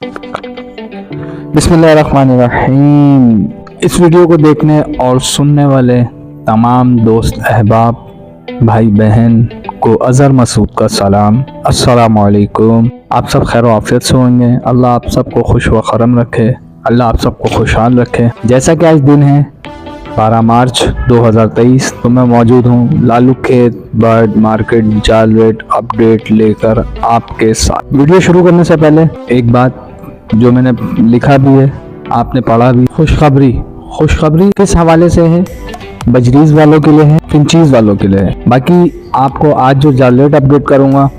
बिस्मिल्लाहिर्रहमानिर्रहीम। इस वीडियो को देखने और सुनने वाले तमाम दोस्त अहबाब भाई बहन को अज़हर मसूद का सलाम, अस्सलामु अलैकुम। आप सब खैर आफियत से होंगे। अल्लाह आप सबको खुश व खरम रखे, अल्लाह आप सबको खुशहाल रखे। जैसा कि आज दिन है 12 मार्च 2023, तो मैं मौजूद हूँ लालू खेत बर्ड मार्केट जाल रेट अपडेट लेकर आपके साथ। वीडियो शुरू करने से पहले एक बात जो मैंने लिखा भी है, आपने पढ़ा भी, खुशखबरी किस हवाले से है? बजरीज वालों के लिए है, फिंचीज वालों के लिए है। बाकी आपको आज जो जाल रेट अपडेट करूँगा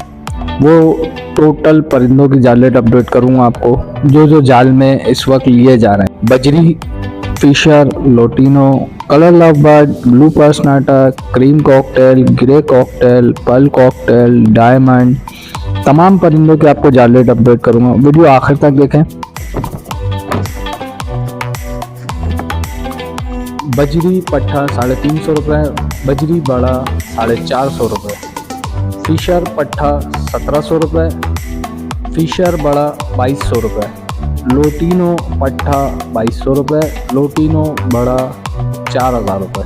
वो टोटल परिंदों की जाल रेट अपडेट करूँगा आपको, जो जाल में इस वक्त लिए जा रहे हैं। बजरी, Fischer, lutino, colour love bird, blue personata, cream cockatiel, grey cockatiel, pearl cockatiel, diamond, तमाम परिंदों के आपको जाल रेट अपडेट करूंगा। वीडियो आखिर तक देखें। बजरी पट्ठा 350 रुपये, बजरी बड़ा 450 रुपये, फिशर पट्ठा 1700 रुपये, फिशर बड़ा 2200 रुपये, लोटिनो पट्ठा 2200 रुपये, लोटिनो बड़ा 4000 रुपये,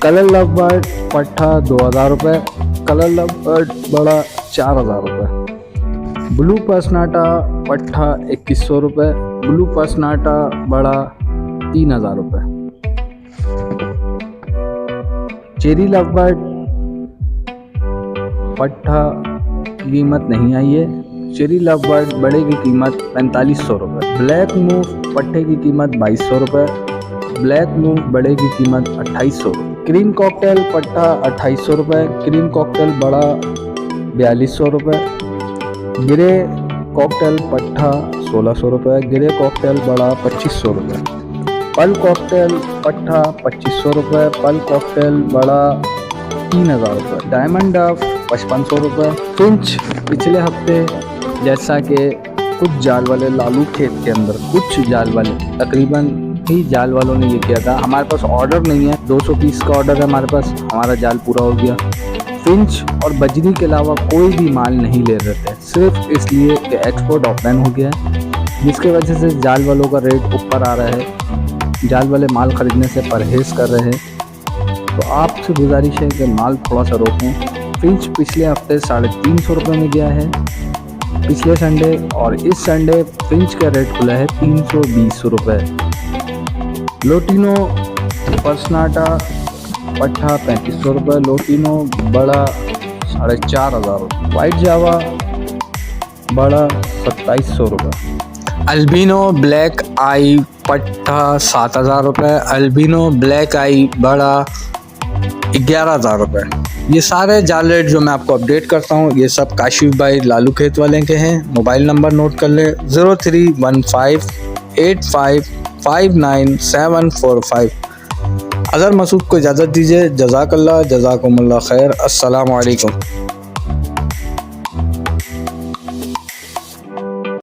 कलर लव बर्ड पट्ठा 2000 रुपये, कलर लव बर्ड बड़ा 4000 रुपये, ब्लू पर्सनाटा पट्ठा 2100 रुपये, ब्लू पर्सनाटा बड़ा 3000 रुपये, चेरी लव बर्ड पट्ठा कीमत नहीं आई है, चेरी लव बर्ड बड़े की कीमत 4500 रुपये, ब्लैक मूव पट्टे की कीमत 2200 रुपये, ब्लैक मूव बड़े की कीमत 2800 रुपये, क्रीम कॉकटेल पट्टा 2800 रुपये, क्रीम कॉकटेल बड़ा 4200 रुपये, ग्रे कॉकटेल पट्टा 1600 रुपये, ग्रे कॉकटेल बड़ा 2500 रुपये, पर्ल कॉकटेल पट्टा 2500 रुपये, पर्ल कॉकटेल बड़ा 3000 रुपये, डायमंड डफ 5500 रुपये, फिंच पिछले हफ्ते जैसा कि कुछ जाल वाले लालू खेत के अंदर, कुछ जाल वाले तकरीबन ही जाल वालों ने ये किया था। हमारे पास ऑर्डर नहीं है, 200 पीस का ऑर्डर है हमारे पास, हमारा जाल पूरा हो गया। फिंच और बजरी के अलावा कोई भी माल नहीं ले रहे थे, सिर्फ इसलिए कि एक्सपोर्ट ओपन हो गया है, जिसके वजह से जाल वालों का रेट ऊपर आ रहा है। जाल वाले माल ख़रीदने से परहेज कर रहे हैं, तो आपसे गुजारिश है कि माल थोड़ा सा रोकें। फिंच पिछले हफ्ते 350 रुपये में गया है पिछले संडे, और इस संडे फिंच का रेट खुला है 320 रुपये। लोटिनो पर्सनाटा पट्ठा 3500 रुपये, लोटिनो बड़ा 4500 रुपये, वाइट जावा बड़ा 2700 रुपये, अल्बिनो ब्लैक आई पट्ठा 7000 रुपये, अल्बिनो ब्लैक आई बड़ा 11000 रुपये। ये सारे जाल रेट जो मैं आपको अपडेट करता हूँ, ये सब काशिफ भाई लालू खेत वाले के हैं। मोबाइल नंबर नोट कर लें 031585594745। अज़हर मसूद को इजाज़त दीजिए। जज़ाकल्लाह, जज़ाकुमुल्लाह खैर। अस्सलामु अलैकुम।